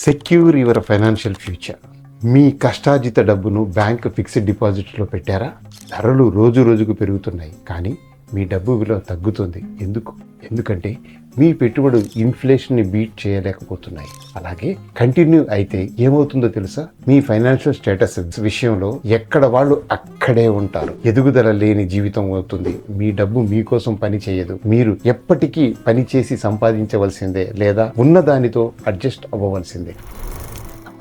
Secure your financial future. మీ కష్టార్జిత డబ్బును బ్యాంక్ ఫిక్స్డ్ డిపాజిట్లో పెట్టారా? ధరలు రోజు రోజుకు పెరుగుతున్నాయి, కానీ మీ డబ్బు విలువ తగ్గుతుంది. ఎందుకంటే మీ పెట్టుబడులు ఇన్ఫ్లేషన్ని బీట్ చేయలేకపోతున్నాయి. అలాగే కంటిన్యూ అయితే ఏమవుతుందో తెలుసా? మీ ఫైనాన్షియల్ స్టేటస్ విషయంలో ఎక్కడ వాళ్ళు అక్కడే ఉంటారు. ఎదుగుదల లేని జీవితం అవుతుంది. మీ డబ్బు మీకోసం పని చేయదు. మీరు ఎప్పటికీ పని చేసి సంపాదించవలసిందే, లేదా ఉన్న దానితో అడ్జస్ట్ అవ్వవలసిందే.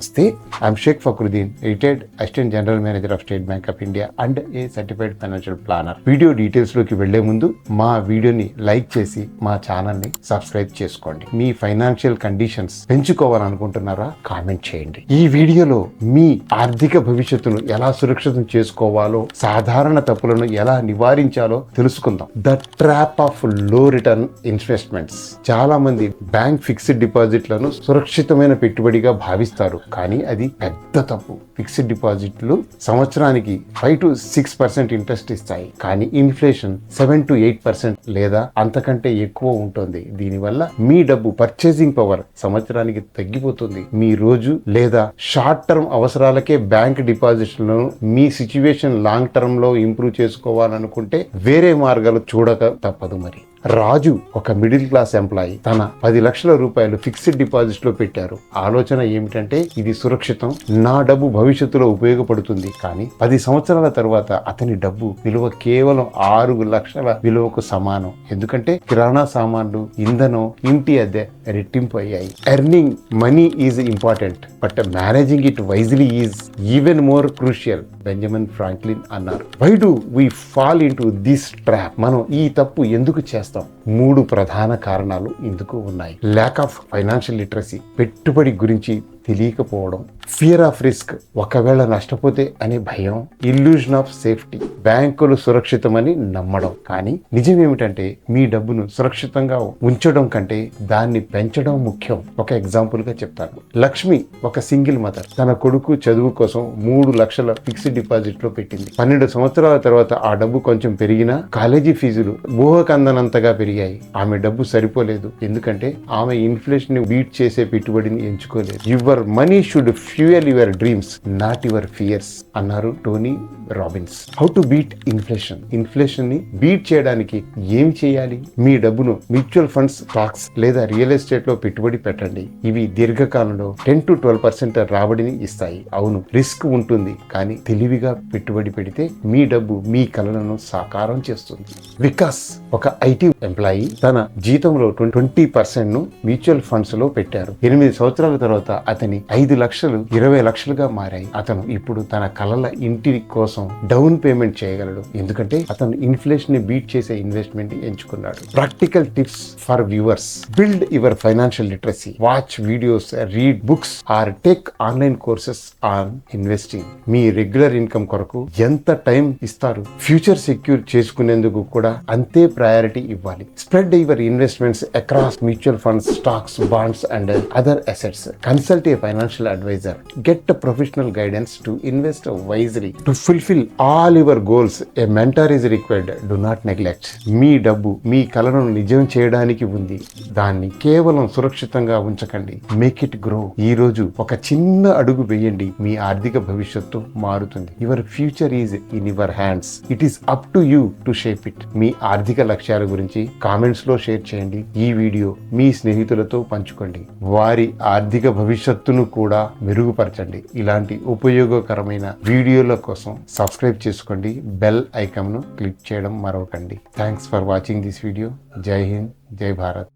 నమస్తే, I'm Shaik Fakruddin, retired assistant general manager of State Bank of India and a certified financial planner. Video details లోకి వెళ్లే ముందు మా వీడియోని లైక్ చేసి మా ఛానల్ ని సబ్స్క్రైబ్ చేసుకోండి. మీ ఫైనాన్షియల్ కండిషన్స్ పెంచుకోవాలనుకుంటున్నారా? కామెంట్ చేయండి. ఈ వీడియోలో మీ ఆర్థిక భవిష్యత్తును ఎలా సురక్షితం చేసుకోవాలో, సాధారణ తప్పులను ఎలా నివారించాలో తెలుసుకుందాం. ద ట్రాప్ ఆఫ్ లో రిటర్న్ ఇన్వెస్ట్మెంట్స్. చాలా మంది బ్యాంక్ ఫిక్స్డ్ డిపాజిట్లను సురక్షితమైన పెట్టుబడిగా భావిస్తారు, కానీ అది పెద్ద తప్పు. ఫిక్స్డ్ డిపాజిట్లు సంవత్సరానికి 5 to 6% ఇంట్రెస్ట్ ఇస్తాయి, కానీ ఇన్ఫ్లేషన్ 7 to 8% లేదా అంతకంటే ఎక్కువ ఉంటుంది. దీనివల్ల మీ డబ్బు పర్చేసింగ్ పవర్ సంవత్సరానికి తగ్గిపోతుంది. మీ రోజు లేదా షార్ట్ టర్మ్ అవసరాలకే బ్యాంక్ డిపాజిట్లను మీ సిచ్యువేషన్ లాంగ్ టర్మ్ లో ఇంప్రూవ్ చేసుకోవాలనుకుంటే వేరే మార్గాలు చూడక తప్పదు. మరి రాజు ఒక మిడిల్ క్లాస్ ఎంప్లాయీ తన 10 లక్షల రూపాయలు ఫిక్స్డ్ డిపాజిట్ లో పెట్టారు. ఆలోచన ఏమిటంటే, ఇది సురక్షితం, నా డబ్బు భవిష్యత్తులో ఉపయోగపడుతుంది. కానీ 10 సంవత్సరాల తర్వాత అతని డబ్బు విలువ కేవలం 6 లక్షల విలువకు సమానం. ఎందుకంటే కిరాణా సామాన్లు, ఇంధనం, ఇంటి అద్దె రెట్టింపు అయ్యాయి. Earning money is important, but managing it wisely is even more crucial. Benjamin Franklin అన్నారు. Why do we fall into this trap? మనం ఈ తప్పు ఎందుకు చేస్తాం? 3 ప్రధాన కారణాలు ఇందుకు ఉన్నాయి. ల్యాక్ ఆఫ్ ఫైనాన్షియల్ లిటరసీ, పెట్టుబడి గురించి తెలియకపోవడం. ఫియర్ ఆఫ్ రిస్క్, ఒకవేళ నష్టపోతే అనే భయం. ఇల్యూషన్ ఆఫ్ సేఫ్టీ, బ్యాంకులు సురక్షితమని నమ్మడం. కానీ నిజం ఏమిటంటే, మీ డబ్బును సురక్షితంగా ఉంచడం కంటే దాన్ని పెంచడం ముఖ్యం. ఒక ఎగ్జాంపుల్ గా చెప్తాను. లక్ష్మి ఒక సింగిల్ మదర్. తన కొడుకు చదువు కోసం 3 లక్షల ఫిక్స్డ్ డిపాజిట్ లో పెట్టింది. 12 సంవత్సరాల తర్వాత ఆ డబ్బు కొంచెం పెరిగినా కాలేజీ ఫీజులు ఊహకందనంతగా పెరిగాయి. ఆమె డబ్బు సరిపోలేదు, ఎందుకంటే ఆమె ఇన్ఫ్లేషన్ ని బీట్ చేసే పెట్టుబడిని ఎంచుకోలేదు. Your money should fuel your dreams, not your fears అన్నారు Tony Robbins. How to beat inflation? Inflation ని బీట్ చేయడానికి ఏం చేయాలి? మీ డబ్బును మ్యూచువల్ ఫండ్స్, స్టాక్స్ లేదా రియల్ ఎస్టేట్ లో పెట్టుబడి పెట్టండి. ఇవి దీర్ఘకాలంలో 10 to 12% రాబడిని ఇస్తాయి. అవును, రిస్క్ ఉంటుంది, కానీ తెలివిగా పెట్టుబడి పెడితే మీ డబ్బు మీ కలలను సాకారం చేస్తుంది. వికాస్ ఒక ఐటీ ఎంప్లాయీ తన జీతంలో 20% ను మ్యూచువల్ ఫండ్స్ లో పెట్టారు. 8 సంవత్సరాల తర్వాత అతని 5 లక్షలు 20 లక్షలుగా మారాయి. అతను ఇప్పుడు తన కలల ఇంటి కోసం డౌన్ పేమెంట్ చేయగలడు, ఎందుకంటే అతను ఇన్ఫ్లేషన్ ని బీట్ చేసే ఇన్వెస్ట్మెంట్ ఎంచుకున్నాడు. Practical tips for viewers. Build your financial literacy. Watch videos, read books or take online courses on investing. మీ రెగ్యులర్ ఇన్కమ్ కొరకు ఎంత టైం ఇస్తారు? ఫ్యూచర్ సెక్యూర్ చేసుకునేందుకు కూడా అంతే ప్రయారిటీ ఇవ్వాలి. Spread your investments across mutual funds, stocks, bonds and other assets. Consult a financial advisor. Get a professional guidance to invest wisely. To fulfill all your goals, a mentor is required. Do not neglect. మీ డబ్బు మీ కలను నిజం చేయడానికి ఉంది. దాన్ని కేవలం సురక్షితంగా ఉంచకండి. Make it grow. ఈ రోజు ఒక చిన్న అడుగు వేయండి, మీ ఆర్థిక భవిష్యత్తు మారుతుంది. Your future is in your hands. It is up to you to shape it. మీ ఆర్థిక లక్ష్యాల గురించి కామెంట్స్ లో షేర్ చేయండి. ఈ వీడియో మీ స్నేహితులతో పంచుకోండి. వారి ఆర్థిక భవిష్యత్తును కూడా మెరుగుపరచండి. ఇలాంటి ఉపయోగకరమైన వీడియోల కోసం సబ్స్క్రైబ్ చేసుకోండి. బెల్ ఐకాన్ ను క్లిక్ చేయడం మరవకండి. Thanks for watching this video. జై హింద్, జై భారత్.